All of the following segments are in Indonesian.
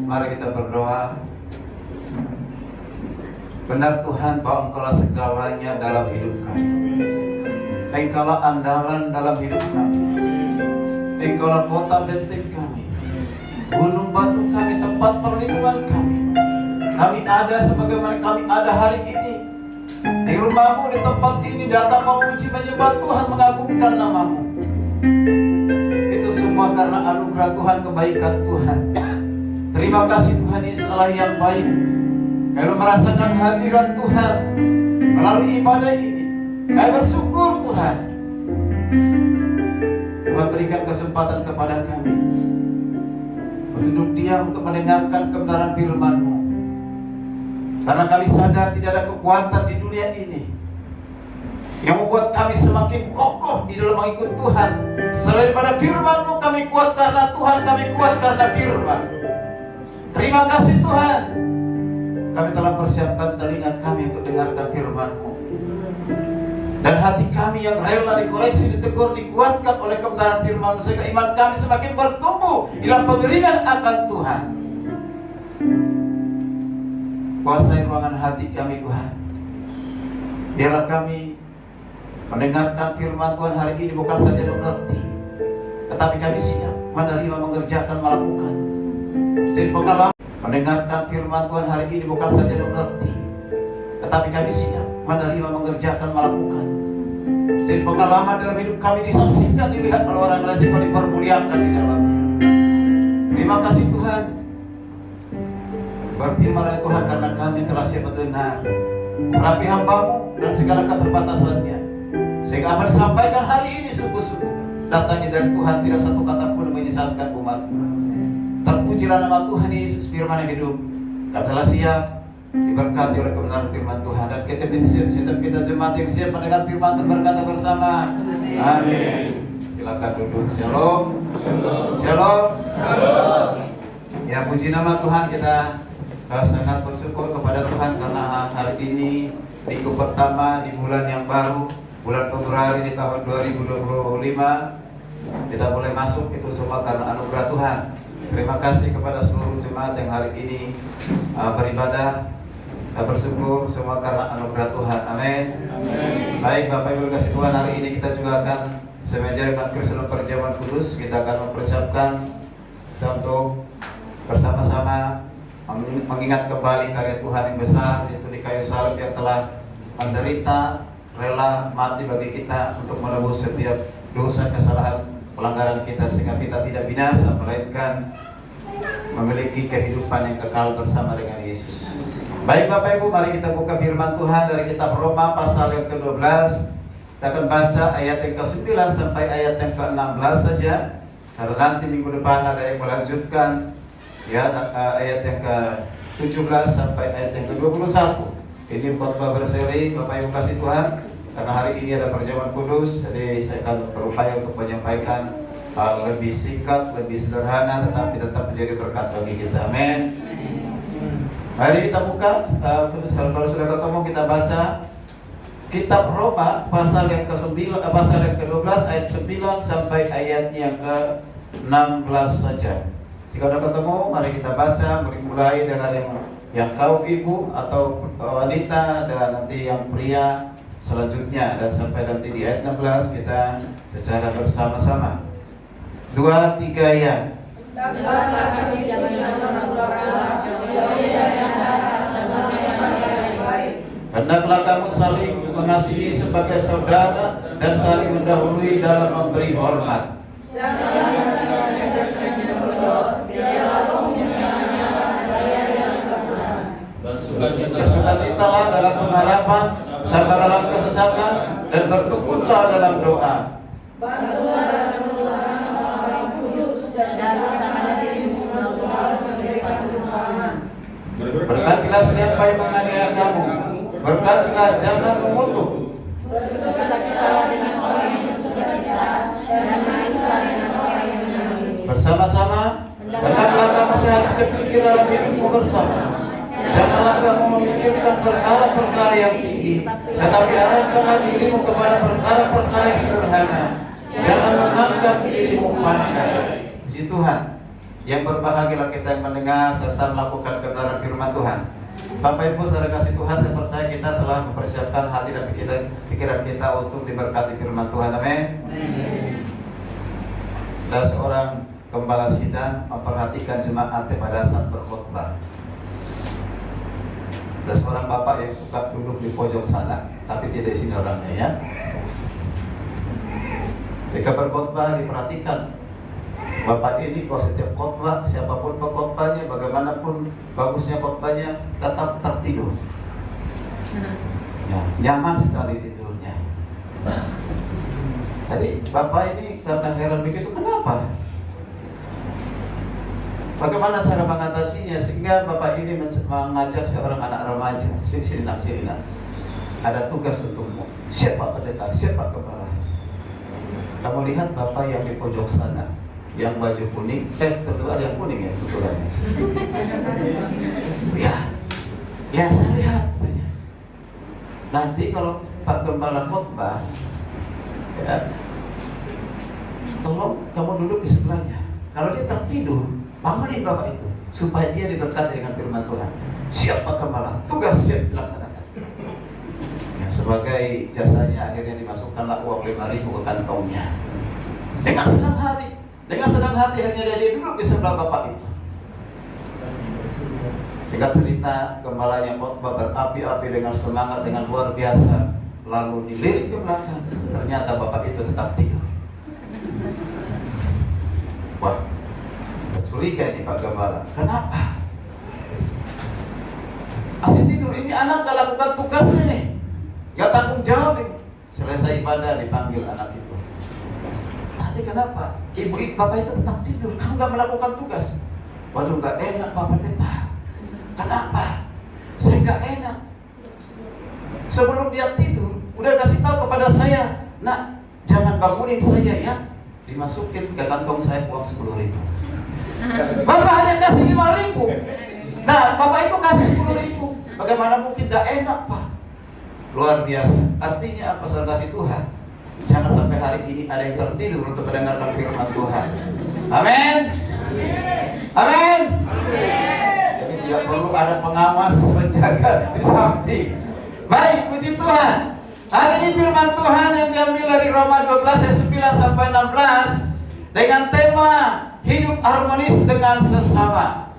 Mari kita berdoa. Benar Tuhan bahwa Engkaulah segalanya dalam hidup kami. Engkaulah andalan dalam hidup kami. Engkaulah kota benteng kami, gunung batu kami, tempat perlindungan kami. Kami ada sebagaimana kami ada hari ini. Di rumahmu, di tempat ini datang memuji menyembah Tuhan, mengagungkan namamu. Itu semua karena anugerah Tuhan, kebaikan Tuhan. Terima kasih Tuhan, Yesus Allah yang baik. Kami merasakan hadirat Tuhan melalui ibadah ini. Kami bersyukur Tuhan. Tuhan berikan kesempatan kepada kami untuk duduk diam, untuk mendengarkan kebenaran firman-Mu. Karena kami sadar tidak ada kekuatan di dunia ini yang membuat kami semakin kokoh di dalam mengikut Tuhan. Selain pada firman-Mu, kami kuat karena Tuhan, kami kuat karena firman. Terima kasih Tuhan. Kami telah persiapkan telinga kami untuk dengarkan firman-Mu. Dan hati kami yang rela dikoreksi, ditegur, dikuatkan oleh kebenaran firman-Mu, sehingga iman kami semakin bertumbuh dalam pengeringan akan Tuhan. Kuasai ruangan hati kami Tuhan. Biarlah kami mendengarkan firman Tuhan hari ini bukan saja mengerti, tetapi kami siap menerima, mengerjakan, melakukan. Jadi pengalaman mendengarkan firman Tuhan hari ini bukan saja mengerti, tetapi kami siap menerima, mengerjakan, melakukan. Jadi pengalaman dalam hidup kami disaksikan, dilihat oleh orang lain, sehingga dipermuliakan di dalamnya. Terima kasih Tuhan. Berfirmanlah Tuhan, karena kami telah siap mendengar, merapi hamba-Mu dan segala keterbatasannya, sehingga apa disampaikan hari ini sungguh-sungguh datangnya dari Tuhan, tidak satu kata pun menyesatkan umat-Mu. Terpujilah nama Tuhan Yesus, firman yang hidup. Kami telah siap diberkati oleh kebenaran firman Tuhan, dan setiap kita jemaat yang siap mendengar firman Tuhan berkata bersama, amin. Silakan duduk. Shalom. Shalom. Shalom. Ya, puji nama Tuhan. Kita sangat bersyukur kepada Tuhan karena hari ini minggu pertama di bulan yang baru, bulan Februari di tahun 2025, kita boleh masuk. Itu semua karena anugerah Tuhan. Terima kasih kepada seluruh jemaat yang hari ini beribadah. Kita bersyukur semua karena anugerah Tuhan. Amin. Baik Bapak Ibu kasih Tuhan, hari ini kita juga akan semeja dengan Kristen Perjamuan Kudus. Kita akan mempersiapkan kita untuk bersama-sama mengingat kembali karya Tuhan yang besar, yaitu di kayu salib yang telah menderita, rela mati bagi kita untuk menebus setiap dosa, kesalahan, pelanggaran kita, sehingga kita tidak binasa, melainkan memiliki kehidupan yang kekal bersama dengan Yesus. Baik Bapak Ibu, mari kita buka firman Tuhan dari kitab Roma pasal yang ke-12. Kita akan baca ayat yang ke-9 sampai ayat yang ke-16 saja, karena nanti minggu depan ada yang melanjutkan ya, ayat yang ke-17 sampai ayat yang ke-21. Ini khotbah berseri Bapak Ibu kasih Tuhan, karena hari ini ada perjamuan kudus. Jadi saya akan berupaya untuk menyampaikan hal lebih singkat, lebih sederhana, tetapi tetap menjadi berkat bagi kita. Amin. Mari kita buka, kalau sudah ketemu kita baca kitab Roma pasal yang ke-9, pasal yang ke-12 ayat 9 sampai ayat yang ke-16 saja. Jika sudah ketemu, mari kita baca, mulai dengan yang kaum ibu atau wanita, dan nanti yang pria selanjutnya, dan sampai nanti di ayat 16 kita secara bersama-sama. 2, 3 ya. Hendaklah kamu saling mengasihi sebagai saudara dan saling mendahului dalam memberi hormat. Bersukacitalah dalam pengharapan, sabar dalam kesesakan, dan bertekunlah dalam doa. Berkatilah siapa yang menganiaya kamu, berkatilah, jangan mengutuk. Bersama-sama, hendaklah kamu sehat sepikir dalam hidupmu bersama. Janganlah kamu memikirkan perkara-perkara yang tinggi, tetapi arahkanlah dirimu kepada perkara-perkara yang sederhana. Jangan mengangkat dirimu pandai. Puji Tuhan. Yang berbahagialah kita yang mendengar serta melakukan kebenaran firman Tuhan. Bapak Ibu saudara kasih Tuhan, saya percaya kita telah mempersiapkan hati dan pikiran kita untuk diberkati firman Tuhan. Amin. Dan seorang gembala sidang memperhatikan jemaat pada saat berkhotbah. Ada seorang bapak yang suka duduk di pojok sana, tapi tidak di sini orangnya ya. Ketika berkhotbah diperhatikan, bapak ini kalau setiap khotbah, siapapun pengkhotbahnya, bagaimanapun bagusnya khotbahnya, tetap tertidur. Ya, nyaman sekali tidurnya. Jadi bapak ini karena heran begitu, kenapa? Bagaimana cara mengatasinya sehingga bapak ini mengajak seorang anak remaja, sini nak, ada tugas untukmu. Siapa pendeta, siapa kepala? Kamu lihat bapak yang di pojok sana, yang baju kuning, tentu ada yang kuning ya kebetulannya. Ya saya lihat. Nanti kalau Pak Gembala khotbah, ya, tolong kamu duduk di sebelahnya. Kalau dia tertidur, bangunin bapak itu supaya dia diberkati dengan firman Tuhan. Siap Pak Gembala, tugas siap dilaksanakan. Ya, sebagai jasanya akhirnya dimasukkanlah uang 5.000 ke kantongnya. Dengan senang hati akhirnya dia duduk di sebelah bapak itu. Singkat cerita, gembalanya khotbah berapi-api dengan semangat, dengan luar biasa. Lalu dilirik ke belakang, ternyata bapak itu tetap tidur. Wah, curiga nih Pak Gembala. Kenapa? Asal tidur ini anak gak lakukan tugasnya nih, gak tanggung jawab nih. Selesai ibadah dipanggil anak itu. Tadi kenapa? Ibu bapak itu tetap tidur, kamu gak melakukan tugas. Waduh, gak enak Pak Pendeta. Kenapa? Saya gak enak. Sebelum dia tidur, udah kasih tahu kepada saya, nak, jangan bangunin saya ya. Dimasukin ke kantong saya uang 10.000. Bapak hanya kasih 5.000. Nah, bapak itu kasih 10.000. Bagaimana mungkin gak enak Pak? Luar biasa. Artinya apa saudara kasih Tuhan? Jangan sampai hari ini ada yang tertidur untuk mendengarkan firman Tuhan. Amin. Amin. Jadi tidak perlu ada pengawas menjaga di samping. Baik, puji Tuhan. Hari ini firman Tuhan yang diambil dari Roma 12 ayat 9 sampai 16 dengan tema hidup harmonis dengan sesama.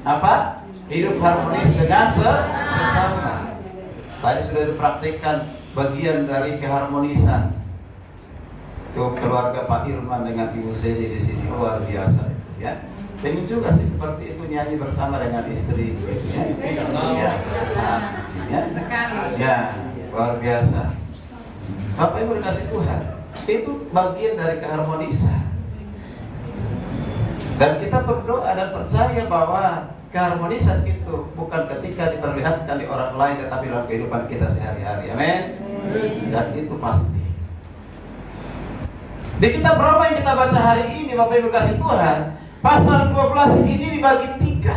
Apa? Hidup harmonis dengan sesama. Tadi sudah dipraktikkan bagian dari keharmonisan. Itu keluarga Pak Irman dengan Ibu Sedi di sini luar biasa itu ya. Pengen juga sih seperti itu nyanyi bersama dengan istri gitu ya. Ya, suatu saat ya. Ya, luar biasa. Bapak Ibu dikasih Tuhan, itu bagian dari keharmonisan. Dan kita berdoa dan percaya bahwa keharmonisan itu bukan ketika diperlihatkan di orang lain, tetapi dalam kehidupan kita sehari-hari. Amin. Dan itu pasti. Di kitab Roma yang kita baca hari ini, Bapak Ibu kasih Tuhan, pasal 12 ini dibagi 3.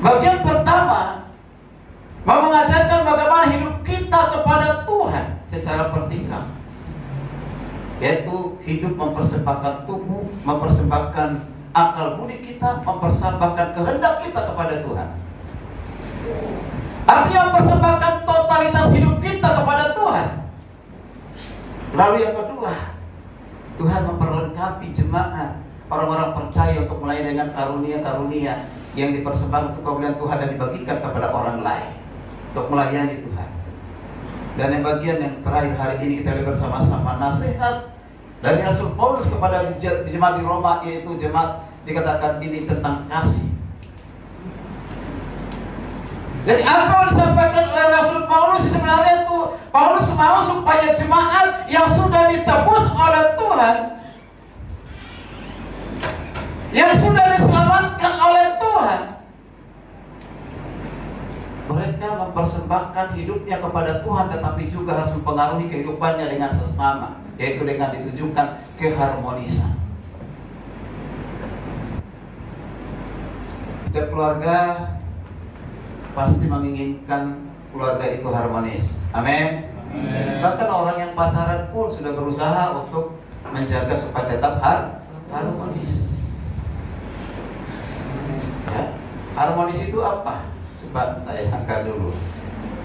Bagian pertama mau mengajarkan bagaimana hidup kita kepada Tuhan secara vertikal, yaitu hidup mempersembahkan tubuh, mempersembahkan akal budi kita, mempersembahkan kehendak kita kepada Tuhan. Artinya mempersembahkan totalitas hidup kita kepada Tuhan. Lalu yang kedua, Tuhan memperlengkapi jemaat, orang-orang percaya untuk melayani dengan karunia-karunia yang dipersembahkan untuk kemuliaan Tuhan dan dibagikan kepada orang lain untuk melayani Tuhan. Dan yang bagian yang terakhir hari ini kita lihat bersama-sama nasihat dari Rasul Paulus kepada jemaat di Roma, yaitu jemaat dikatakan ini tentang kasih. Jadi apa yang disampaikan oleh Rasul Paulus sebenarnya itu Paulus mau supaya jemaat yang sudah ditebus oleh Tuhan, yang sudah diselamatkan oleh Tuhan, mereka mempersembahkan hidupnya kepada Tuhan, tetapi juga harus mempengaruhi kehidupannya dengan sesama, yaitu dengan ditujukan keharmonisan. Setiap keluarga pasti menginginkan keluarga itu harmonis. Amin. Bahkan orang yang pacaran pun sudah berusaha untuk menjaga supaya tetap harmonis. Ya, harmonis itu apa? Coba saya angkat dulu.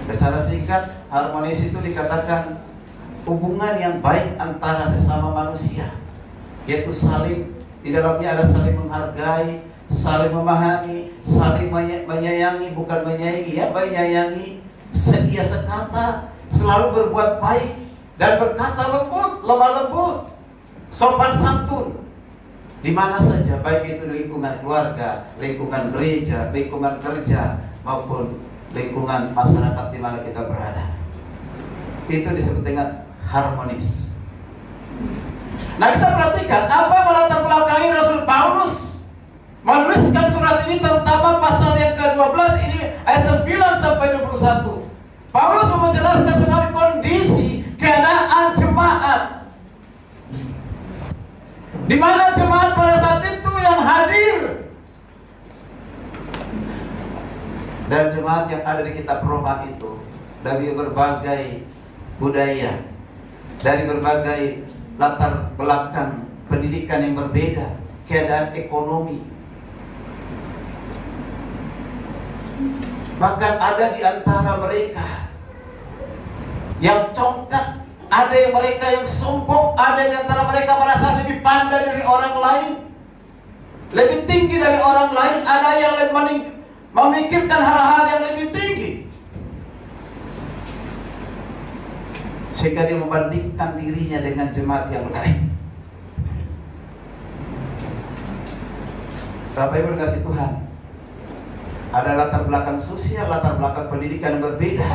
Secara singkat, harmonis itu dikatakan hubungan yang baik antara sesama manusia, yaitu saling, di dalamnya ada saling menghargai, saling memahami, saling menyayangi, bukan menyayangi ya, menyayangi, setia sekata, selalu berbuat baik dan berkata lembut, lemah lembut, sopan santun, di mana saja, baik itu lingkungan keluarga, lingkungan gereja, lingkungan kerja, maupun lingkungan masyarakat di mana kita berada. Itu disebut dengan harmonis. Nah, kita perhatikan apa melatar belakangi Rasul Paulus menuliskan surat ini, terutama pasal yang ke-12 ini ayat 9 sampai 21. Paulus menjelaskan sebenarnya kondisi keadaan jemaat, di mana jemaat pada saat itu yang hadir, dan jemaat yang ada di kitab Roma itu dari berbagai budaya, dari berbagai latar belakang pendidikan yang berbeda, keadaan ekonomi. Bahkan ada di antara mereka yang congkak, ada yang mereka yang sombong, ada di antara mereka merasa lebih pandai dari orang lain, lebih tinggi dari orang lain, ada yang lebih memikirkan hal-hal yang lebih tinggi, sehingga dia membandingkan dirinya dengan jemaat yang lain. Bapak Ibu kasih Tuhan, ada latar belakang sosial, latar belakang pendidikan yang berbeda.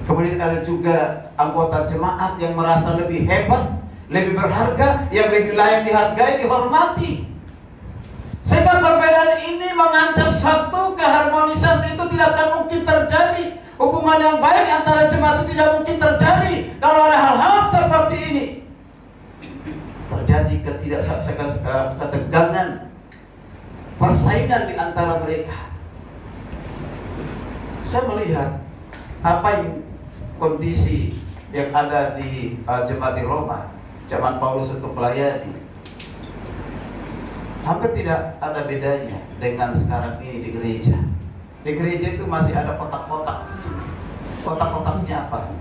Kemudian ada juga anggota jemaat yang merasa lebih hebat, lebih berharga, yang lebih layak dihargai, dihormati. Sehingga perbedaan ini mengancam satu keharmonisan itu tidak akan mungkin terjadi. Hubungan yang baik antara jemaat itu tidak mungkin terjadi kalau ada hal-hal seperti ini. Terjadi ketegangan, persaingan di antara mereka. Saya melihat apa yang kondisi yang ada di jemaat di Roma, zaman Paulus untuk melayani, hampir tidak ada bedanya dengan sekarang ini di gereja. Di gereja itu masih ada kotak-kotak. Kotak-kotaknya apa?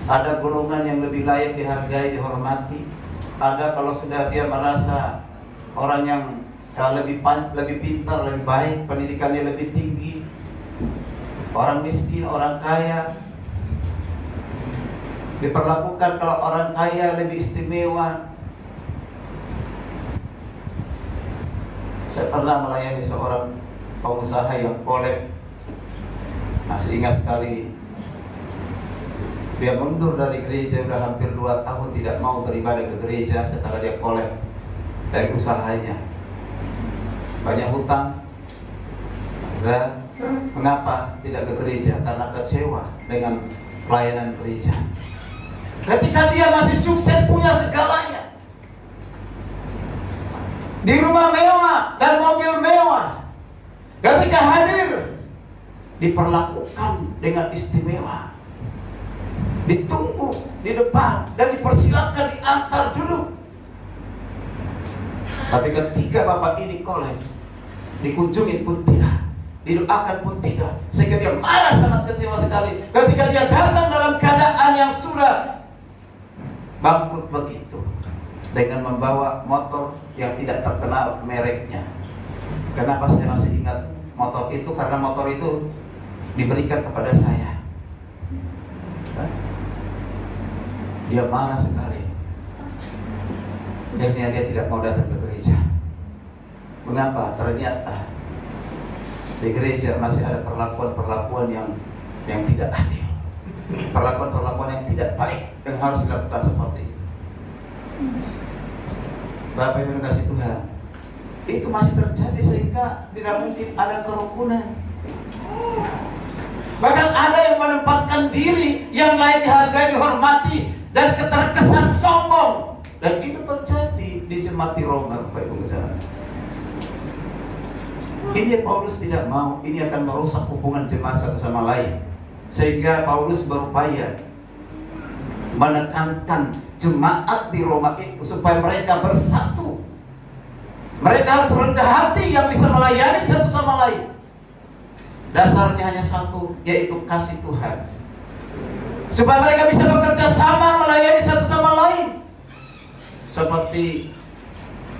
Ada golongan yang lebih layak dihargai, dihormati. Ada kalau sudah dia merasa orang yang lebih pintar, lebih baik, pendidikannya lebih tinggi. Orang miskin, orang kaya diperlakukan, kalau orang kaya lebih istimewa. Saya pernah melayani seorang pengusaha yang kolab. Masih ingat sekali, dia mundur dari gereja sudah hampir 2 tahun, tidak mau beribadah ke gereja setelah dia kolab dari usahanya. Banyak hutang. Dan mengapa tidak ke gereja? Karena kecewa dengan pelayanan gereja. Ketika dia masih sukses, punya segalanya, di rumah mewah dan mobil mewah, ketika hadir diperlakukan dengan istimewa, ditunggu di depan dan dipersilakan diantar duduk. Tapi ketika bapak ini kolab, dikunjungi pun tidak, didoakan pun tidak, sehingga dia marah, sangat kecewa sekali. Ketika dia datang dalam keadaan yang sudah bangkrut begitu, dengan membawa motor yang tidak terkenal mereknya. Kenapa saya masih ingat motor itu? Karena motor itu diberikan kepada saya. Dia marah sekali. Akhirnya dia tidak mau datang ke gereja. Mengapa? Ternyata di gereja masih ada perlakuan-perlakuan yang tidak adil, perlakuan-perlakuan yang tidak baik yang harus dilakukan seperti itu. Bapak Ibu kasih Tuhan, itu masih terjadi, sehingga tidak mungkin ada kerukunan. Bahkan ada yang menempatkan diri yang lain dihargai, dihormati, dan keterkesan sombong. Dan itu terjadi di jemaat di Roma, Bapak Ibu sekalian. Ini Paulus tidak mau, ini akan merusak hubungan jemaat satu sama lain. Sehingga Paulus berupaya menekankan jemaat di Roma itu supaya mereka bersatu. Mereka harus rendah hati yang bisa melayani satu sama lain. Dasarnya hanya satu, yaitu kasih Tuhan. Supaya mereka bisa bekerja sama melayani satu sama lain. Seperti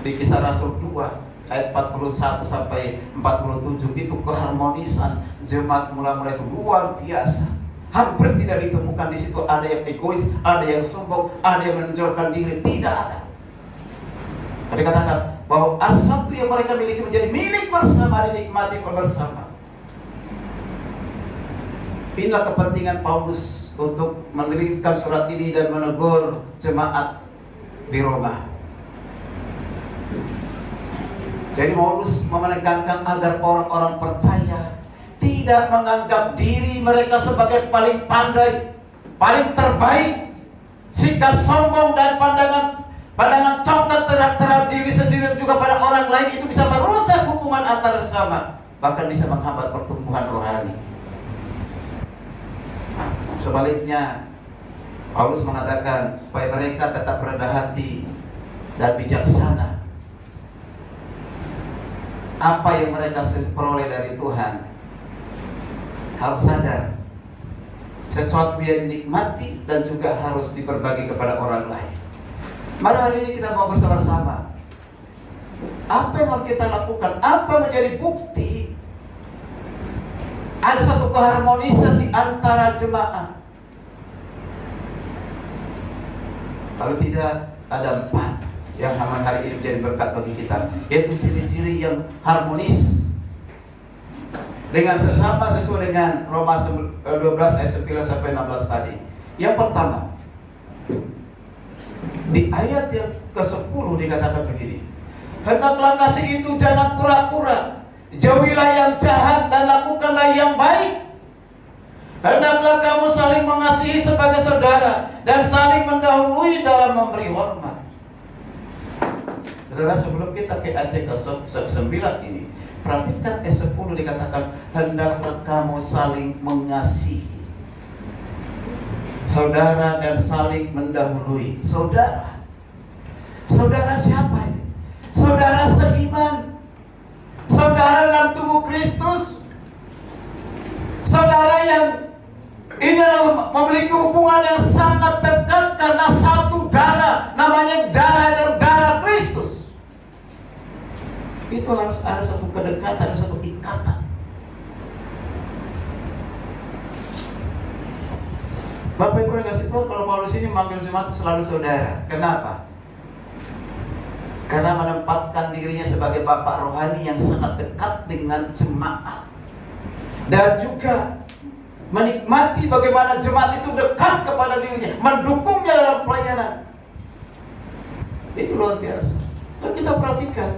di Kisah Rasul 2 ayat 41 sampai 47 itu keharmonisan jemaat mulai luar biasa. Hampir tidak ditemukan di situ ada yang egois, ada yang sombong, ada yang menonjolkan diri, tidak ada. Tadi katakan bahwa ada sesuatu yang mereka miliki menjadi milik bersama, dinikmati bersama. Inilah kepentingan Paulus untuk menerbitkan surat ini dan menegur jemaat di Roma. Jadi Paulus menekankan agar orang-orang percaya tidak menganggap diri mereka sebagai paling pandai, paling terbaik. Sikap sombong dan pandangan congkak terhadap diri sendiri juga pada orang lain itu bisa merusak hubungan antar sesama, bahkan bisa menghambat pertumbuhan rohani. Sebaliknya, Paulus mengatakan supaya mereka tetap rendah hati dan bijaksana. Apa yang mereka peroleh dari Tuhan harus sadar, sesuatu yang dinikmati dan juga harus diberbagi kepada orang lain. Mari hari ini kita mau bersama-sama. Apa yang harus kita lakukan? Apa menjadi bukti ada satu keharmonisan di antara jemaat? Kalau tidak, ada 4 yang hari ini menjadi berkat bagi kita, yaitu ciri-ciri yang harmonis dengan sesama sesuai dengan Roma 12 ayat 9 sampai 16 tadi. Yang pertama, di ayat yang ke-10 dikatakan begini: hendaklah kasih itu jangan pura-pura, jauhilah yang jahat dan lakukanlah yang baik. Hendaklah kamu saling mengasihi sebagai saudara dan saling mendahului dalam memberi hormat. Saudara, sebelum kita ke ayat ke-9 ini, perhatikan ayat 10 dikatakan hendaklah kamu saling mengasihi saudara dan saling mendahului. Saudara, saudara siapa ini? Saudara seiman, saudara dalam tubuh Kristus, saudara yang ini memiliki hubungan yang sangat dekat karena satu darah, namanya darah Kristus. Itu harus ada satu kedekatan, satu ikatan. Bapak Ibu yang kasih Tuhan, kalau Paulus ini memanggil jemaat selalu saudara. Kenapa? Karena menempatkan dirinya sebagai bapak rohani yang sangat dekat dengan jemaat, dan juga menikmati bagaimana jemaat itu dekat kepada dirinya, mendukungnya dalam pelayanan. Itu luar biasa. Dan kita perhatikan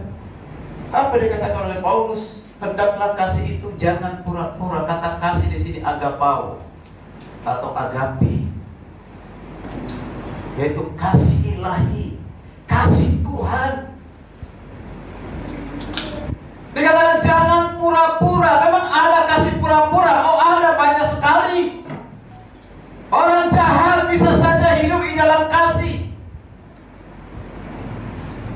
apa yang dikatakan oleh Paulus, hendaklah kasih itu jangan pura-pura. Kata kasih di sini agapao atau agape, yaitu kasih ilahi, kasih Tuhan. Dikatakan jangan pura-pura. Memang ada kasih pura-pura. Oh, ada banyak sekali. Orang jahat bisa saja hidup di dalam kasih.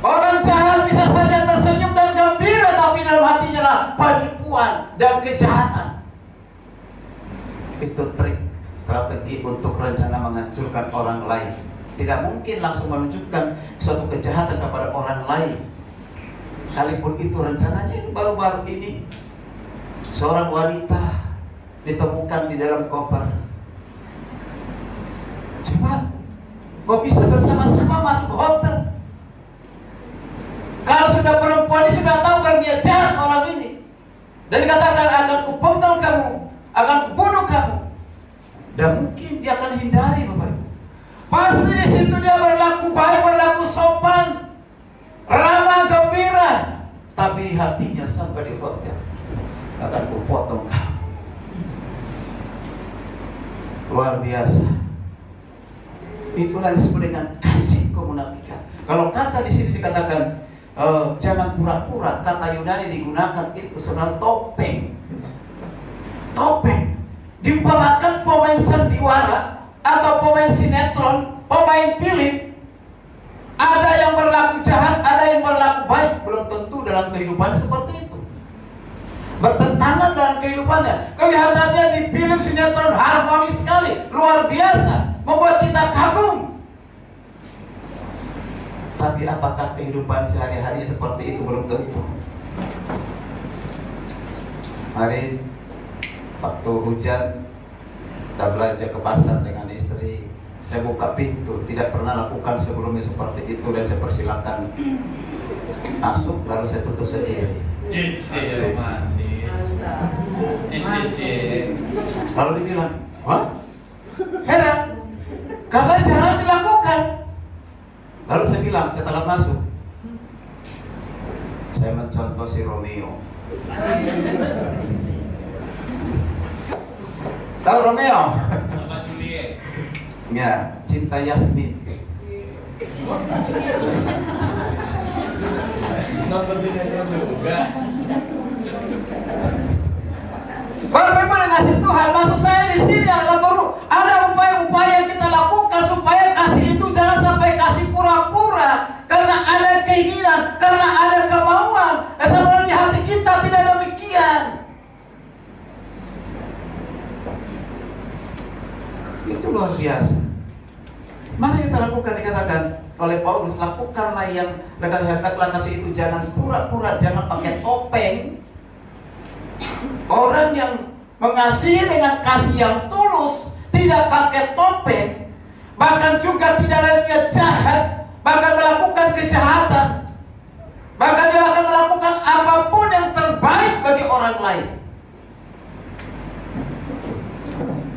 Orang jahat bisa saja tersenyum dan gembira, tapi dalam hatinya lah penipuan dan kejahatan. Itu trik, strategi untuk rencana menghancurkan orang lain. Tidak mungkin langsung menunjukkan suatu kejahatan kepada orang lain. Sekalipun itu rencananya ini baru-baru ini seorang wanita ditemukan di dalam koper. Coba, kok bisa bersama-sama masuk hotel? Kalau sudah perempuan ini sudah tahu kan dia jahat orang ini, dan dikatakan akan kupenggal kamu, akan kubunuh kamu, dan mungkin dia akan hindari Bapak. Pasti di situ dia berlaku baik, berlaku sopan, ramah, gembira, tapi hatinya sampai di hotel akan kupotong kamu. Luar biasa. Itulah disebut dengan kasih kemunafikan. Kalau kata di sini dikatakan jangan pura-pura, kata Yunani digunakan itu sebenarnya topeng. Topeng diumpamakan pemain sandiwara atau pemain sinetron, pemain film Ada yang berlaku jahat, ada yang berlaku baik. Belum tentu dalam kehidupan seperti itu. Bertentangan dalam kehidupannya. Kelihatannya di film sinetron harmonis sekali, luar biasa, membuat kita kagum. Tapi apakah kehidupan sehari-hari seperti itu? Belum tentu. Hari waktu hujan, kita belanja ke pasar dengan istri. Saya buka pintu, tidak pernah lakukan sebelumnya seperti itu, dan saya persilakan masuk, lalu saya tutup sendiri. Lalu dibilang, wah, heran, karena jangan dilakukan. Lalu saya bilang setelah masuk, saya mencontoh si Romeo. Tahu Romeo? Sama Juliet. Ya, cinta Yasmin. Nonton sinetron juga. Baru memang ngasih Tuhan, maksud saya di sini adalah baru ada upaya-upaya yang kita lakukan supaya kasih itu jangan sampai kasih pura-pura, karena ada keinginan, karena ada kemauan. Sebenarnya di hati kita tidak demikian. Itu luar biasa. Mana kita lakukan, dikatakan oleh Paulus, lakukanlah yang hendaklah kasih itu jangan pura-pura, jangan pakai topeng. Orang yang mengasihi dengan kasih yang tulus, tidak pakai topeng, bahkan juga tidak ada niat jahat, bahkan melakukan kejahatan, bahkan dia akan melakukan apapun yang terbaik bagi orang lain.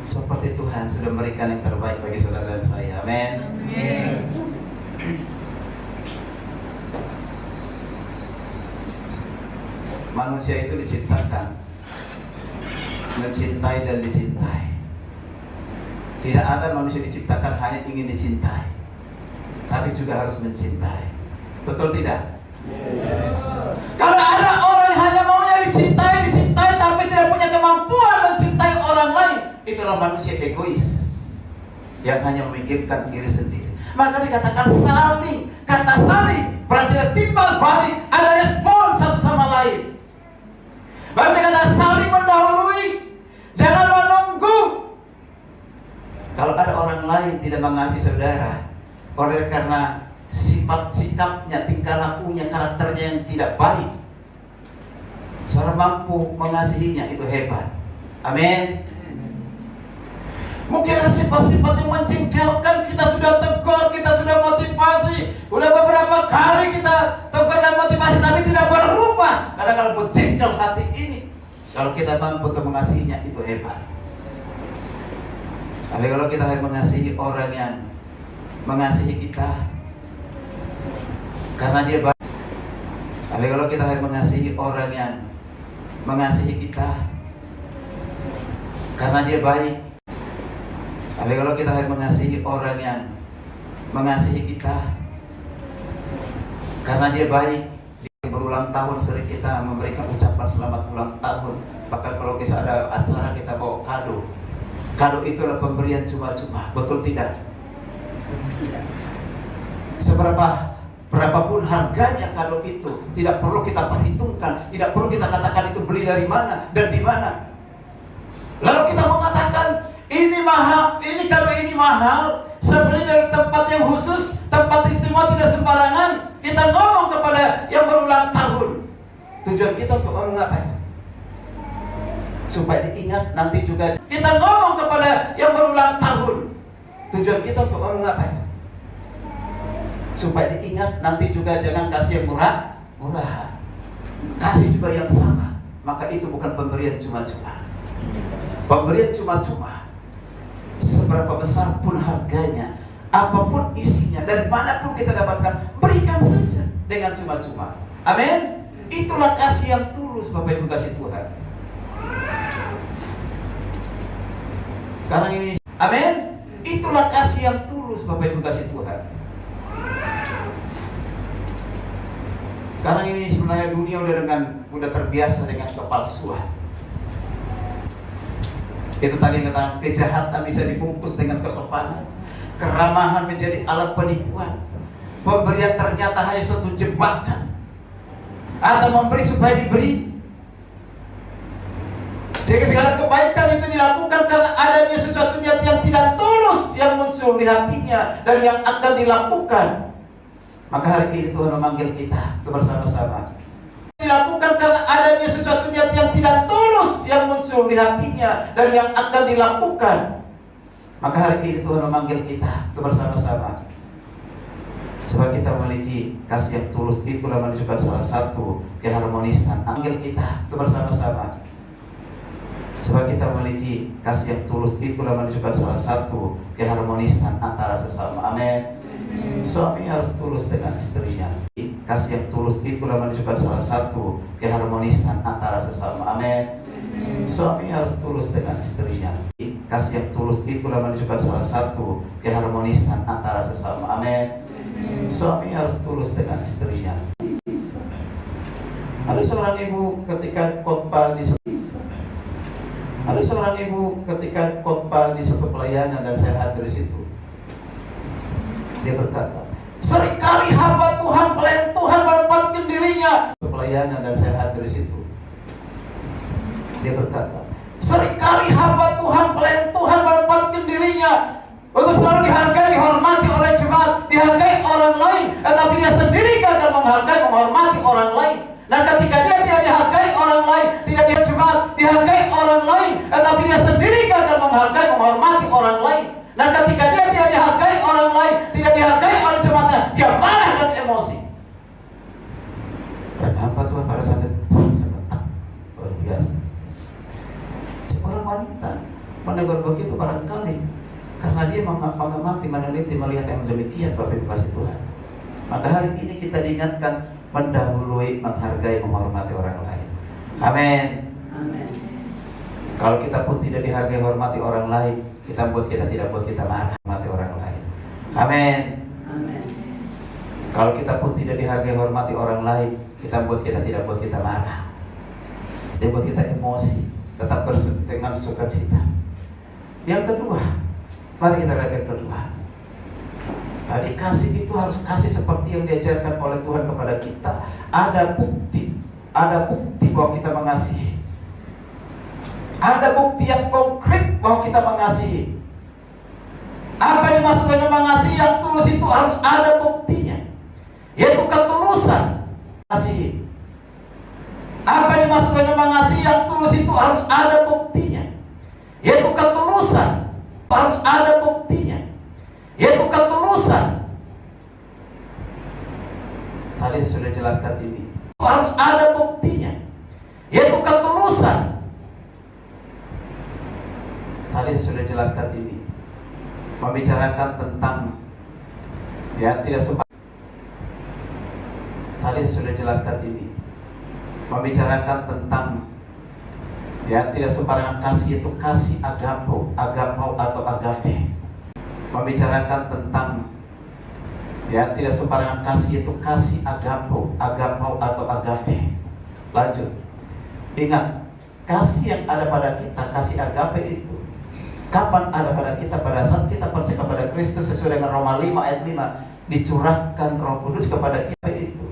Seperti Tuhan sudah memberikan yang terbaik bagi saudara dan saya. Amin. Manusia itu diciptakan mencintai dan dicintai. Tidak ada manusia diciptakan hanya ingin dicintai, tapi juga harus mencintai. Betul tidak? Yes. Kalau ada orang yang hanya maunya dicintai, tapi tidak punya kemampuan mencintai orang lain, itulah manusia egois yang hanya memikirkan diri sendiri. Maka dikatakan saling. Kata saling berarti ada timbal balik, ada respon satu sama lain. Baru dikatakan saling mendahului, jangan menunggu. Kalau ada orang lain tidak mengasihi saudara oleh karena sifat sikapnya, tingkah lakunya, karakternya yang tidak baik, saudara mampu mengasihinya, itu hebat. Amin. Mungkin ada sifat-sifat yang menjengkelkan, kita sudah tegur, kita sudah motivasi, udah beberapa kali kita tegur dan motivasi, tapi tidak berubah. Karena kalau menjengkel hati ini, kalau kita mampu untuk mengasihinya, itu hebat. Tapi kalau kita harus mengasihi orang yang mengasihi kita karena dia baik, tapi kalau kita harus mengasihi orang yang mengasihi kita karena dia baik, tapi kalau kita harus mengasihi orang yang mengasihi kita karena dia baik, dia berulang tahun sering kita memberikan ucapan selamat ulang tahun. Bahkan kalau kita ada acara kita bawa kado. Kado itu adalah pemberian cuma-cuma, betul tidak? Berapapun harganya kado itu, tidak perlu kita perhitungkan, tidak perlu kita katakan itu beli dari mana dan di mana. Lalu kita mengatakan ini mahal, ini kado ini mahal, sebenarnya dari tempat yang khusus, tempat istimewa, tidak sembarangan. Kita ngomong kepada yang berulang tahun. Tujuan kita untuk ngomong apa? Supaya diingat nanti juga. Kita ngomong kepada yang berulang tahun. Tujuan kita untuk ngomong apa? Supaya diingat nanti juga, jangan kasih yang murah. Kasih juga yang sama. Maka itu bukan pemberian cuma-cuma. Pemberian cuma-cuma, seberapa besar pun harganya, apapun isinya, dari manapun kita dapatkan, berikan saja dengan cuma-cuma. Amin. Itulah kasih yang tulus, Bapak Ibu kasih Tuhan. Sekarang ini, amin. Itulah kasih yang tulus, Bapak Ibu kasih Tuhan. Sekarang ini sebenarnya dunia udah terbiasa dengan kepalsuan. Itu tadi yang kata, kejahatan bisa dibungkus dengan kesopanan, keramahan menjadi alat penipuan. pemberian ternyata hanya suatu jebakan atau memberi supaya diberi. Jadi segala kebaikan itu dilakukan karena adanya sesuatu niat yang tidak tulus yang muncul di hatinya dan yang akan dilakukan. Maka hari ini Tuhan memanggil kita untuk bersama-sama. Dilakukan karena adanya sesuatu niat yang tidak tulus yang muncul di hatinya dan yang akan dilakukan. Maka hari ini Tuhan memanggil kita untuk bersama-sama. Sebab kita memiliki kasih yang tulus, itulah menunjukkan salah satu keharmonisan. Panggil kita untuk bersama-sama. Sebab kita memiliki kasih yang tulus, itulah menunjukkan salah satu keharmonisan antara sesama. Amin. Suami harus tulus dengan istrinya. Kasih yang tulus, itulah menunjukkan salah satu keharmonisan antara sesama. Amin. Suami harus tulus dengan istrinya. Kasih yang tulus, itulah menunjukkan salah satu keharmonisan antara sesama. Amin. Suami harus tulus dengan istrinya. Ada seorang ibu ketika khotbah di satu pelayanan dan saya hadir di situ. Dia berkata, seringkali hamba Tuhan, pelayan Tuhan menempatkan dirinya. Pelayanan dan saya hadir di situ. Dia berkata, seringkali hamba Tuhan, pelayan Tuhan menempatkan dirinya untuk selalu dihargai, dihormati oleh jemaat, dihargai orang lain, tetapi dia sendiri gagal menghargai, menghormati orang lain. Dan ketika dia tidak dihargai orang lain, tidak dia jemaat, dihargai orang lain, tetapi dia sendiri gagal menghargai, menghormati orang lain. Dan ketika dia tidak dihargai orang lain, tidak dihargai oleh jemaatnya, dia marah dan emosi. Dan hamba Tuhan pada saat itu sangat serentak, luar biasa. Seorang wanita menegur begitu barangkali karena dia mengamati, meneliti, melihat yang demikian. Bapak Ibu kasih Tuhan, maka hari ini kita diingatkan mendahului, menghargai, menghormati orang lain. Amin. Amin. Kalau kita pun tidak dihargai, hormati orang lain, kita tidak buat kita marah, hormati orang lain. Amin. Amin. Kalau kita pun tidak dihargai, hormati orang lain, kita tidak buat kita marah. Dia buat kita emosi, tetap dengan sukacita. Yang kedua, mari kita lihat yang kedua. Tadi kasih itu harus kasih seperti yang diajarkan oleh Tuhan kepada kita. Ada bukti bahwa kita mengasihi. Ada bukti yang konkret bahwa kita mengasihi. Apa yang dimaksud dengan mengasihi yang tulus itu harus ada buktinya, yaitu ketulusan mengasihi. Apa yang dimaksud dengan mengasihi yang tulus itu harus ada buktinya, yaitu ketulusan. Harus ada buktinya, yaitu ketulusan. Tadi saya sudah jelaskan ini. Harus ada buktinya, yaitu ketulusan. Tadi saya sudah jelaskan ini. Membicarakan tentang tidak sempat. Tadi saya sudah jelaskan ini. Membicarakan tentang tidak sembarangan kasih, itu kasih agapau atau agape. Membicarakan tentang tidak sembarangan kasih, itu kasih agapau atau agape. Lanjut. Ingat, kasih yang ada pada kita, kasih agape itu kapan ada pada kita? Pada saat kita percaya kepada Kristus sesuai dengan Roma 5 ayat 5, dicurahkan Roh Kudus kepada kita itu.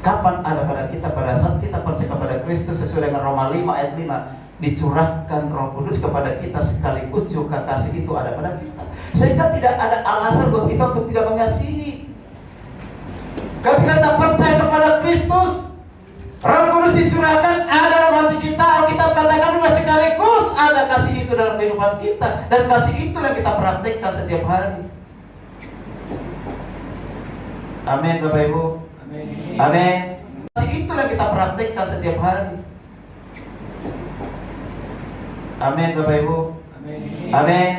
Kapan ada pada kita? Pada saat kita percaya kepada Kristus sesuai dengan Roma 5 ayat 5, dicurahkan Roh Kudus kepada kita, sekaligus juga kasih itu ada pada kita. Sehingga tidak ada alasan buat kita untuk tidak mengasihi. Ketika kita percaya kepada Kristus, Roh Kudus dicurahkan ada dalam hati kita. Kita katakan juga sekaligus ada kasih itu dalam kehidupan kita, dan kasih itu yang kita praktikkan setiap hari. Amin Bapak Ibu. Amin. Kasih itu yang kita praktikkan setiap hari. Amin Bapak Ibu. Amin.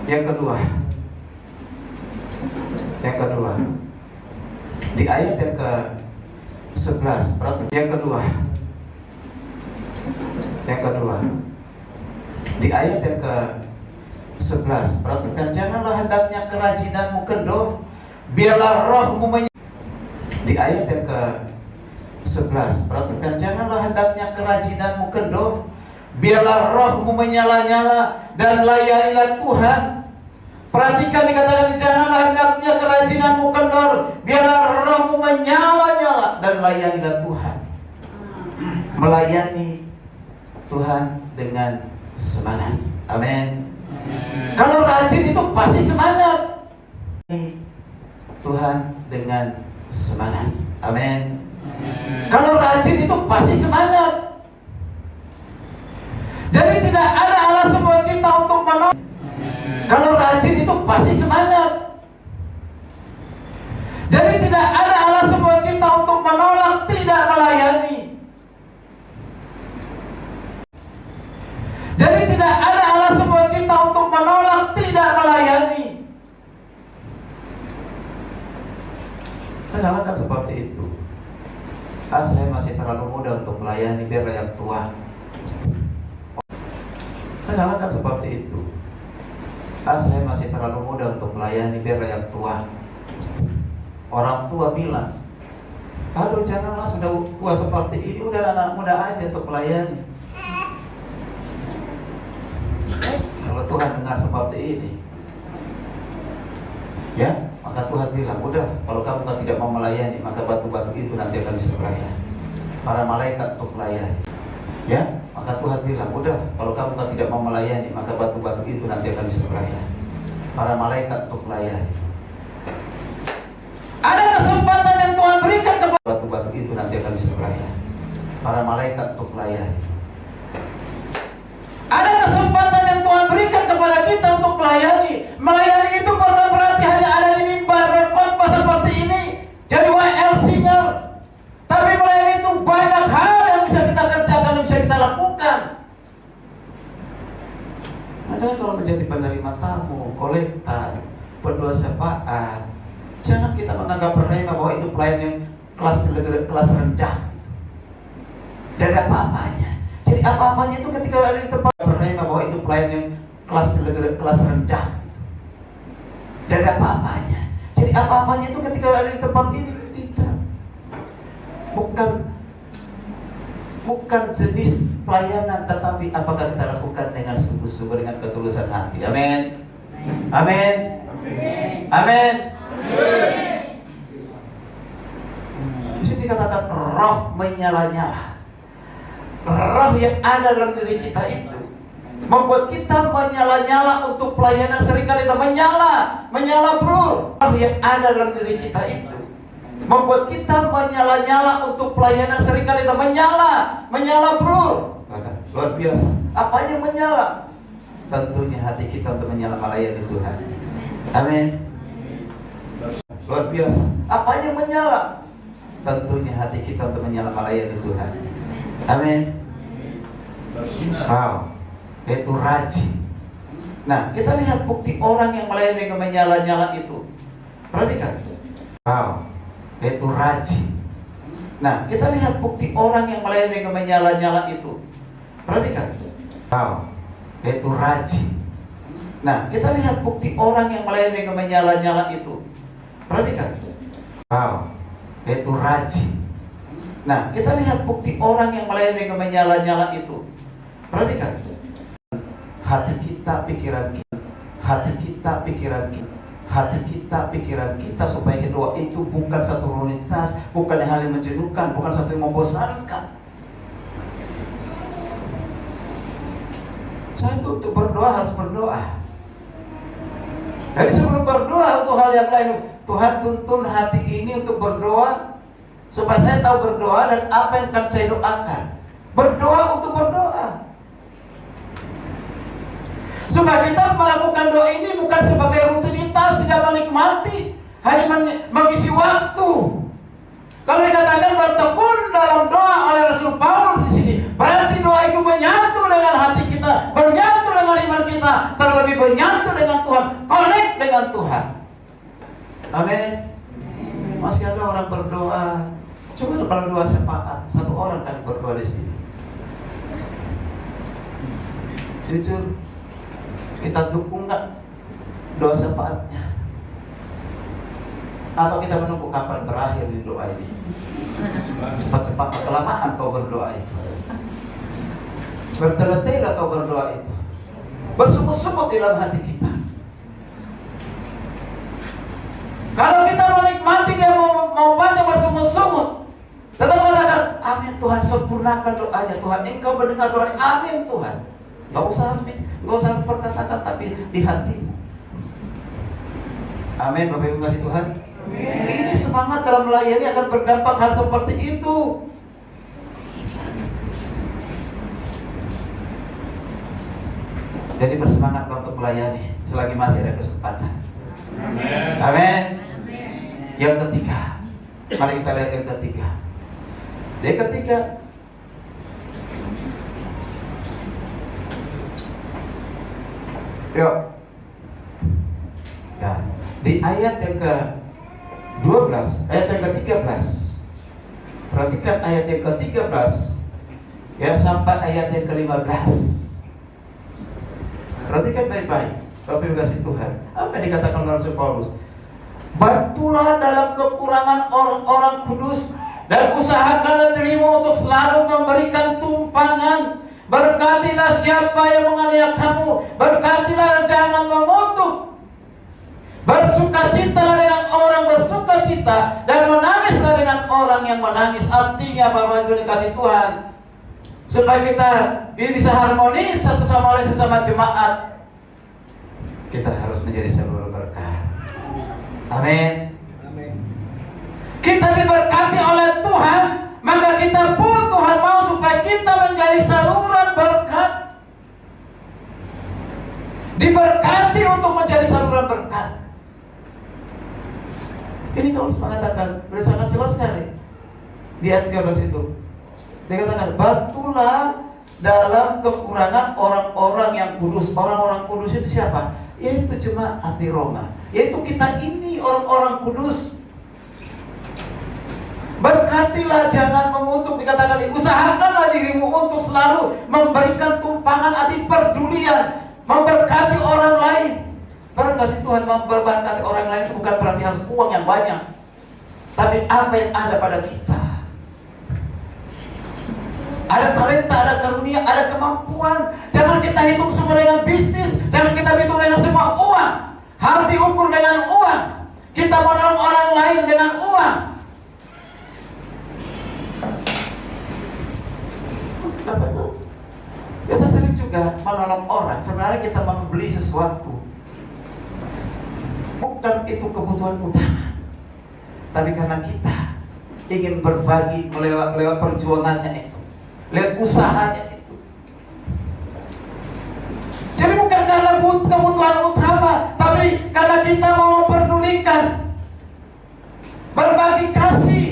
Yang kedua, di ayat yang ke-11, yang kedua, di ayat yang ke-11, perhatikan, janganlah hendaknya kerajinanmu kendor, biarlah rohmu di ayat yang ke-11, perhatikan, janganlah hendaknya kerajinanmu kendor, biarlah rohmu menyala-nyala dan layanilah Tuhan. Perhatikan dikatakan, janganlah hendaknya kerajinanmu kendor, biarlah rohmu menyala-nyala dan layanilah Tuhan. Melayani Tuhan dengan semangat. Amin. Kalau rajin itu pasti semangat. Tuhan dengan semangat. Amin. Kalau rajin itu pasti semangat. Jadi tidak ada alasan buat kita untuk menolak. Kalau rajin itu pasti semangat. Jadi tidak ada alasan buat kita untuk menolak, tidak melayani. Jadi tidak ada alasan buat kita untuk menolak, tidak melayani. Jangankan seperti itu. Saya masih terlalu muda untuk melayani, biar yang tua. Jangankan seperti itu. Saya masih terlalu muda untuk melayani, biar yang tua. Orang tua bilang, aduh janganlah sudah tua seperti ini, udah anak muda aja untuk melayani. Kalau Tuhan dengar seperti ini, ya, maka Tuhan bilang, udah, kalau kamu tidak mau melayani, maka batu-batu itu nanti akan bisa melayani. Para malaikat untuk melayani. Ya, maka Tuhan bilang, udah, kalau kamu tidak mau melayani, maka batu-batu itu nanti akan bisa melayani. Para malaikat untuk melayani. Ada kesempatan yang Tuhan berikan kepada batu-batu itu nanti akan bisa melayani. Para malaikat untuk melayani. Ada kesempatan yang Tuhan berikan kepada kita untuk melayani. Melayani itu bukan berarti hanya ada di mimbar berkhotbah seperti ini, jadi WL singer. Tapi melayani itu banyak hal yang bisa kita kerjakan, yang bisa kita lakukan. Makanya kalau menjadi penerima tamu, kolektor, berdoa syafaat, jangan kita menganggap remeh bahwa itu pelayan yang kelas rendah. Dan ada apa-apanya. Jadi apa-apanya itu ketika ada di tempat remeh bahwa itu pelayan yang kelas rendah. Dan ada apa-apanya. Jadi apa-apanya itu ketika ada di tempat ini tidak. Bukan jenis pelayanan, tetapi apakah kita lakukan dengan sungguh-sungguh, dengan ketulusan hati. Amin. Amin. Amin. Di sini dikatakan roh menyala-nyala. Roh yang ada dalam diri kita itu membuat kita menyala-nyala untuk pelayanan. Seringkali kita menyala bro. Roh yang ada dalam diri kita itu membuat kita menyala-nyala untuk pelayanan. Seringkali kita menyala bro. Luar biasa. Apa yang menyala? Tentunya hati kita untuk menyala melayani Tuhan. Amin. Luar biasa. Apa yang menyala? Tentunya hati kita untuk menyala melayani Tuhan. Amin. Wow, itu rajin. Nah, kita lihat bukti orang yang melayani dengan menyala-nyala itu. Perhatikan. Wow, itu rajin. Nah, kita lihat bukti orang yang melayani dengan menyala-nyala itu. Perhatikan. Wow, itu rajin. Nah, kita lihat bukti orang yang melayani dengan menyala-nyala itu. Perhatikan. Wow, itu rajin. Nah, kita lihat bukti orang yang melayani dengan menyala-nyala itu. Perhatikan. Hati kita, pikiran kita. Hati kita, pikiran kita. Hati kita, pikiran kita, supaya doa itu bukan satu rutinitas, bukan hal yang menjenuhkan, bukan satu yang membosankan. Saya itu untuk berdoa harus berdoa. Jadi sebelum berdoa untuk hal yang lain, Tuhan tuntun hati ini untuk berdoa, supaya saya tahu berdoa dan apa yang akan saya doakan. Berdoa untuk berdoa. Supaya kita melakukan doa ini bukan sebagai rutinitas, tidak menikmati, hanya mengisi waktu. Kalau dikatakan bertekun dalam doa oleh Rasul Paulus di sini, berarti doa itu menyatu dengan hati kita, menyatu dengan iman kita, terlebih menyatu dengan Tuhan, connect dengan Tuhan. Amin. Masih ada orang berdoa. Coba tuh kalau doa syafaat, satu orang kan berdoa di sini. Jujur, kita dukung nggak doa syafaatnya? Atau kita menunggu kapan berakhir di doa ini? Cepat-cepat, kelamaan kau berdoa itu. Bertele-tele kau berdoa itu. Bersungguh-sungguh di dalam hati kita. Tuhan sempurnakan doanya. Tuhan, Engkau mendengar doa. Amin Tuhan. Gak usah berkata-kata, tapi di hatimu. Amin. Bapak Ibu kasih Tuhan. Ini semangat dalam melayani akan berdampak hal seperti itu. Jadi bersemangatlah untuk melayani selagi masih ada kesempatan. Amin. Amin. Yang ketiga, mari kita lihat yang ketiga. Yang ketiga, yuk. Ya, di ayat yang ke-12, ayat yang ke-13. Perhatikan ayat yang ke-13 ya sampai ayat yang ke-15. Perhatikan baik-baik. Bapak Ibu kasih Tuhan. Apa yang dikatakan oleh Rasul Paulus? Bantulah dalam kekurangan orang-orang kudus dan usahakanlah dirimu untuk selalu memberikan tumpangan. Berkatilah siapa yang menganiaya kamu. Berkatilah, jangan mengutuk. Bersukacitalah dengan orang bersukacita dan menangislah dengan orang yang menangis. Artinya Bapak Ibu dikasih Tuhan, supaya kita ini bisa harmonis satu sama lain sesama jemaat, kita harus menjadi saluran berkat. Amin. Kita diberkati oleh Tuhan, maka kita pun Tuhan mau supaya kita menjadi saluran berkat. Diberkati untuk menjadi saluran berkat. Ini Paulus mengatakan, sangat jelas sekali di ayat 13 itu. Dia katakan, bantulah dalam kekurangan orang-orang yang kudus. Orang-orang kudus itu siapa? Yaitu jemaat di Roma. Yaitu kita ini orang-orang kudus. Berkatilah, jangan mengutuk. Dikatakan, usahakanlah dirimu untuk selalu memberikan tumpangan hati pedulian, memberkati orang lain. Karena kasih Tuhan memberkati orang lain itu bukan berarti harus uang yang banyak, tapi apa yang ada pada kita. Ada talenta, ada karunia, ada kemampuan. Jangan kita hitung semua dengan bisnis. Jangan kita hitung dengan semua uang. Harus diukur dengan uang. Kita menolong orang lain dengan uang. Apa itu? Kita sering juga menolong orang. Sebenarnya kita membeli sesuatu. Bukan itu kebutuhan utama, tapi karena kita ingin berbagi lewat perjuangannya itu, lewat usahanya itu. Jadi bukan karena kebutuhan utama, tapi karena kita mau memperdulikan, berbagi kasih.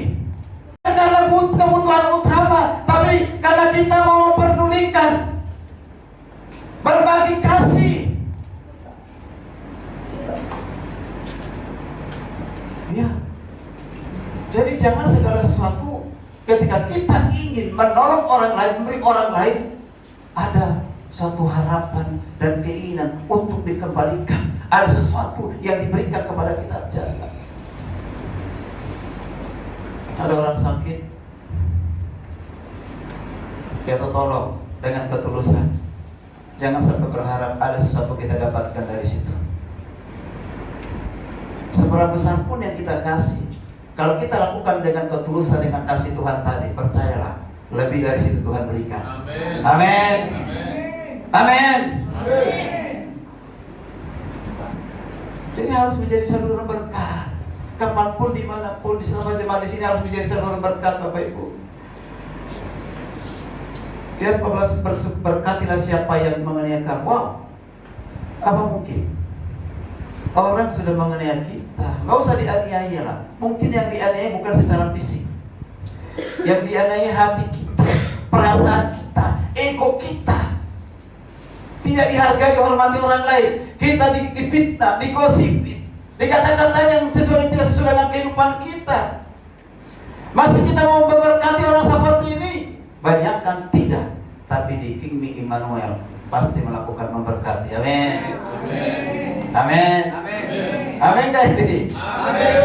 Bukan karena kebutuhan utama, tapi karena kita mau memperdulikan, berbagi kasih. Ya. Jadi jangan segala sesuatu ketika kita ingin menolong orang lain, memberi orang lain, ada suatu harapan dan keinginan untuk dikembalikan. Ada sesuatu yang diberikan kepada kita. Jangan. Ada orang sakit, kita tolong dengan ketulusan. Jangan sampai berharap ada sesuatu kita dapatkan dari situ. Seberapa besar pun yang kita kasih, kalau kita lakukan dengan ketulusan, dengan kasih Tuhan tadi, percayalah, lebih dari situ Tuhan berikan. Amin. Amin. Jadi harus menjadi saluran berkat. Kapanpun, dimanapun, di selama jemaat di sini harus menjadi saluran berkat, Bapak Ibu. Lihat 14, berkatilah siapa yang menganiaya kamu. Wow, apa mungkin? Orang sudah menganiaya kita, nggak usah dianiaya lah. Mungkin yang dianiaya bukan secara fisik, yang dianiaya hati kita, perasaan kita, ego kita. Tidak dihargai, dihormati orang lain. Kita difitnah, digosipin, dikata-kata yang sesuai tidak sesuai dengan kehidupan kita. Masih kita mau memberkati orang seperti ini? Banyak kan tidak, tapi di King Immanuel pasti melakukan memberkati. Amin. Amin. Amin guys, jadi. Amin.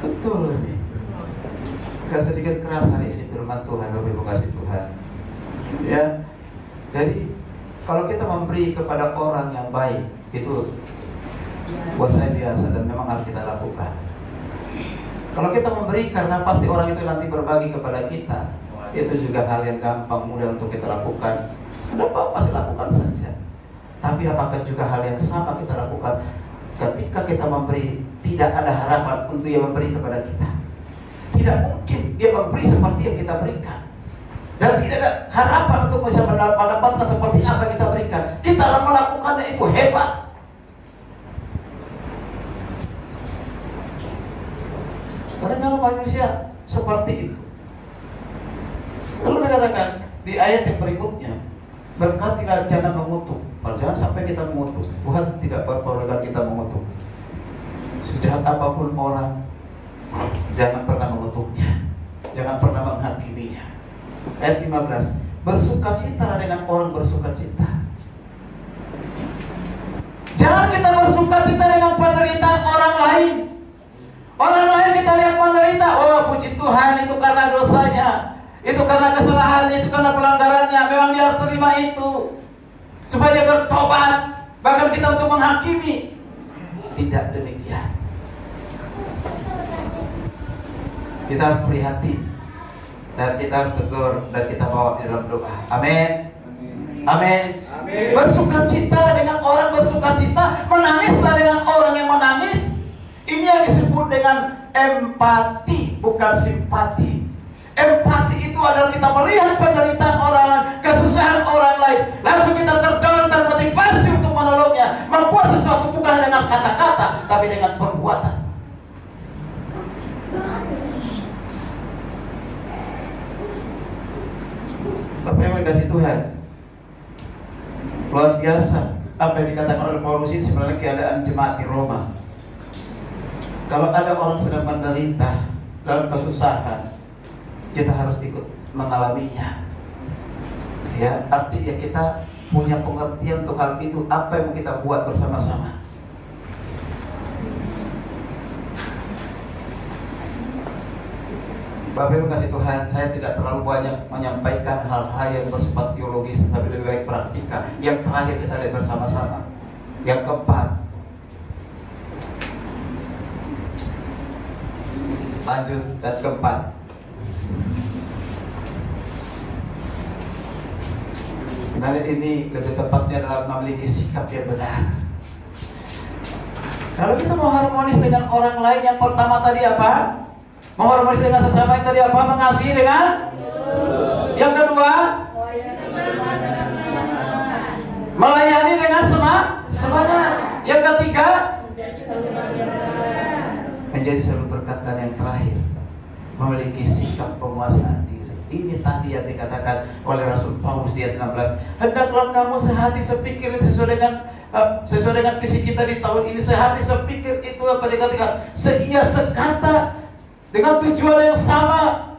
Betul ini. Gak sedikit keras hari ini firman Tuhan, Bapak Ibu kasih Tuhan. Ya. Jadi kalau kita memberi kepada orang yang baik, itu buat saya biasa dan memang harus kita lakukan. Kalau kita memberi karena pasti orang itu nanti berbagi kepada kita, itu juga hal yang gampang, mudah untuk kita lakukan. Ada apa-apa, pasti lakukan saja. Tapi apakah juga hal yang sama kita lakukan ketika kita memberi, tidak ada harapan untuk dia memberi kepada kita? Tidak mungkin dia memberi seperti yang kita berikan, dan tidak ada harapan untuk bisa mendapatkan seperti apa yang kita berikan. Kita melakukannya itu hebat. Karena kalau manusia seperti itu. Lalu dikatakan di ayat yang berikutnya, berkatilah, jangan mengutuk. Jangan sampai kita mengutuk. Tuhan tidak berperlukan kita mengutuk. Sejahat apapun orang, jangan pernah mengutuknya, jangan pernah menghakiminya. Ayat 15, bersukacita dengan orang bersukacita. Jangan kita bersukacita dengan penderitaan orang lain. Orang lain kita lihat menderita, oh puji Tuhan, itu karena dosanya, itu karena kesalahannya, itu karena pelanggarannya. Memang dia harus terima itu supaya dia bertobat. Bahkan kita untuk menghakimi, tidak demikian. Kita harus prihatin, dan kita harus tegur, dan kita bawa di dalam doa. Amin. Amin. Bersukacita dengan orang bersukacita, menangislah dengan orang yang menangis. Ini yang disebut dengan empati, bukan simpati. Empati itu adalah kita melihat penderitaan orang lain, kesusahan orang lain, langsung kita terdorong, termotivasi untuk menolongnya, membuat sesuatu bukan dengan kata-kata, tapi dengan perbuatan. Bapak yang dikasih Tuhan, luar biasa apa yang dikatakan oleh Paulus ini sebenarnya keadaan jemaat di Roma. Kalau ada orang sedang menderita dalam kesusahan, kita harus ikut mengalaminya. Ya, artinya kita punya pengertian untuk hal itu, apa yang mau kita buat bersama-sama. Bapak Ibu kasih Tuhan, saya tidak terlalu banyak menyampaikan hal-hal yang bersifat teologis, tapi lebih baik praktika. Yang terakhir kita lihat bersama-sama. Yang keempat, lanjut, dan keempat, benar ini lebih tepatnya dalam memiliki sikap yang benar. Kalau kita mau harmonis dengan orang lain, yang pertama tadi apa? Mau harmonis dengan sesama yang tadi apa? Mengasihi dengan yang kedua, melayani dengan semangat. Yang ketiga, menjadi selalu berkat. Dan yang terakhir, memiliki sikap penguasaan diri. Ini tadi yang dikatakan oleh Rasul Paulus di ayat 16. Hendaklah kamu sehati sepikir sesuai dengan visi kita di tahun ini. Sehati sepikir itu apa dikatakan? Seia sekata, dengan tujuan yang sama.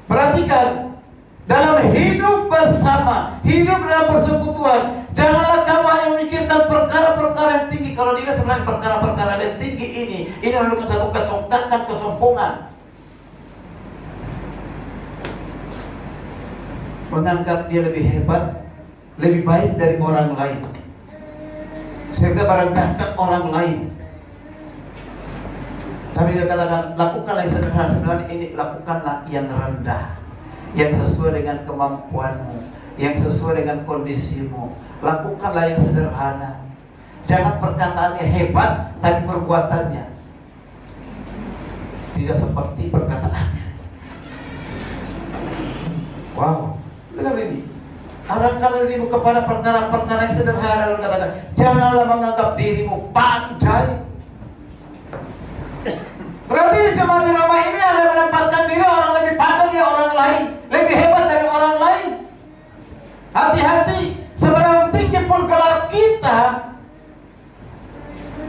Perhatikan, dalam hidup bersama, hidup dalam persekutuan, janganlah kamu hanya memikirkan perkara-perkara yang tinggi. Kalau dia sebenarnya perkara-perkara yang tinggi ini menunjukkan satu kecongkakan, kesombongan, menganggap dia lebih hebat, lebih baik dari orang lain, sehingga merendahkan orang lain. Tapi dia katakan, lakukanlah yang sederhana. Sebenarnya ini lakukanlah yang rendah, yang sesuai dengan kemampuanmu, yang sesuai dengan kondisimu. Lakukanlah yang sederhana. Jangan perkataannya hebat, tapi perbuatannya tidak seperti perkataannya. Wow, dengar ini. Arahkanlah dirimu kepada perkara-perkara yang sederhana. Lalu katakan, janganlah menganggap dirimu pandai. Berarti di jemaat di Roma ini ada menempatkan diri orang lebih pandai dari orang lain, lebih hebat dari orang lain. Hati-hati, seberapa tinggi pun gelar kita,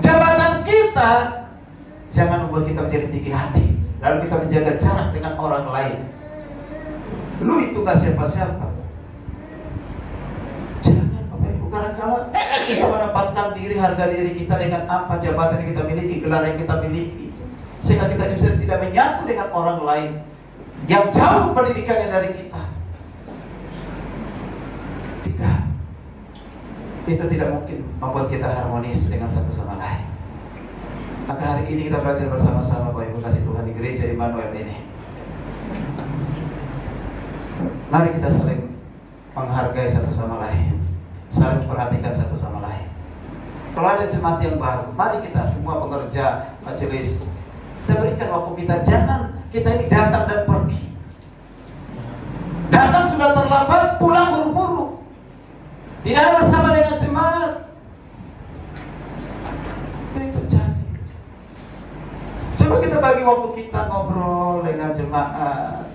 jabatan kita, jangan membuat kita menjadi tinggi hati, lalu kita menjaga jarak dengan orang lain. Lu itu gak siapa-siapa. Jangan, Bapak Ibu, karena kalau kita menempatkan diri, harga diri kita dengan apa jabatan yang kita miliki, gelar yang kita miliki, sehingga kita bisa tidak menyatu dengan orang lain yang jauh pendidikannya dari kita. Tidak. Itu tidak mungkin membuat kita harmonis dengan satu sama lain. Maka hari ini kita belajar bersama-sama Bapak Ibu kasih Tuhan di gereja Immanuel ini. Mari kita saling menghargai satu sama lain, saling memperhatikan satu sama lain. Kalau ada jemaat yang baru, mari kita semua pekerja majelis, kita berikan waktu kita. Jangan kita ini datang dan pergi. Datang sudah terlambat, pulang buru-buru. Tidak ada bersama dengan jemaat. Itu yang terjadi. Coba kita bagi waktu kita ngobrol dengan jemaat.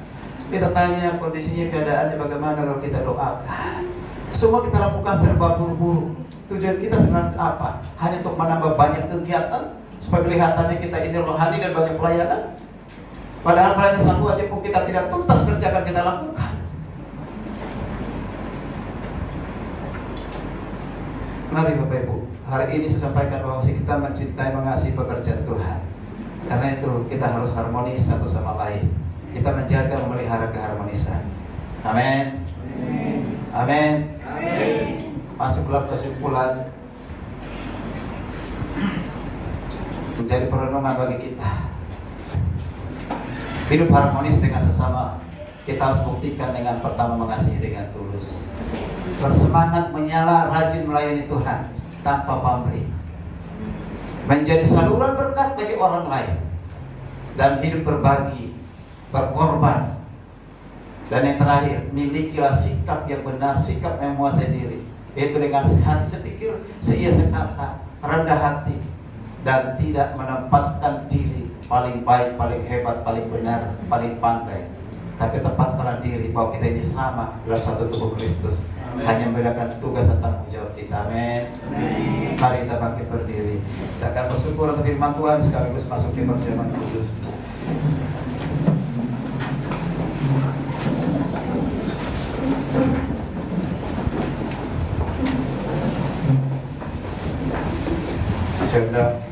Kita tanya kondisinya, keadaannya bagaimana, kalau kita doakan. Semua kita lakukan serba buru-buru. Tujuan kita sebenarnya apa? Hanya untuk menambah banyak kegiatan supaya kelihatannya kita ini rohani dan banyak pelayanan. Padahal pelayanan satu aja pun kita tidak tuntas kerjakan, kita lakukan. Mari Bapak Ibu, hari ini saya sampaikan bahwa kita mencintai, mengasihi pekerjaan Tuhan. Karena itu kita harus harmonis satu sama lain. Kita menjaga, memelihara keharmonisan. Amin. Amin. Masuklah kesimpulan menjadi perenungan bagi kita. Hidup harmonis dengan sesama. Kita harus buktikan dengan pertama mengasihi dengan tulus. Bersemangat menyala, rajin melayani Tuhan tanpa pamrih. Menjadi saluran berkat bagi orang lain. Dan hidup berbagi, berkorban. Dan yang terakhir, milikilah sikap yang benar, sikap yang menguasai diri, yaitu dengan hati sepikir, seia sekata, rendah hati, dan tidak menempatkan diri paling baik, paling hebat, paling benar, paling pandai. Tapi tempatkanlah diri bahwa kita ini sama dalam satu tubuh Kristus. Amen. Hanya membedakan tugas dan tanggung jawab kita. Amin. Mari kita bangkit berdiri. Kita akan bersyukur atas firman Tuhan sekaligus masuk ke perjamuan kudus. Sudah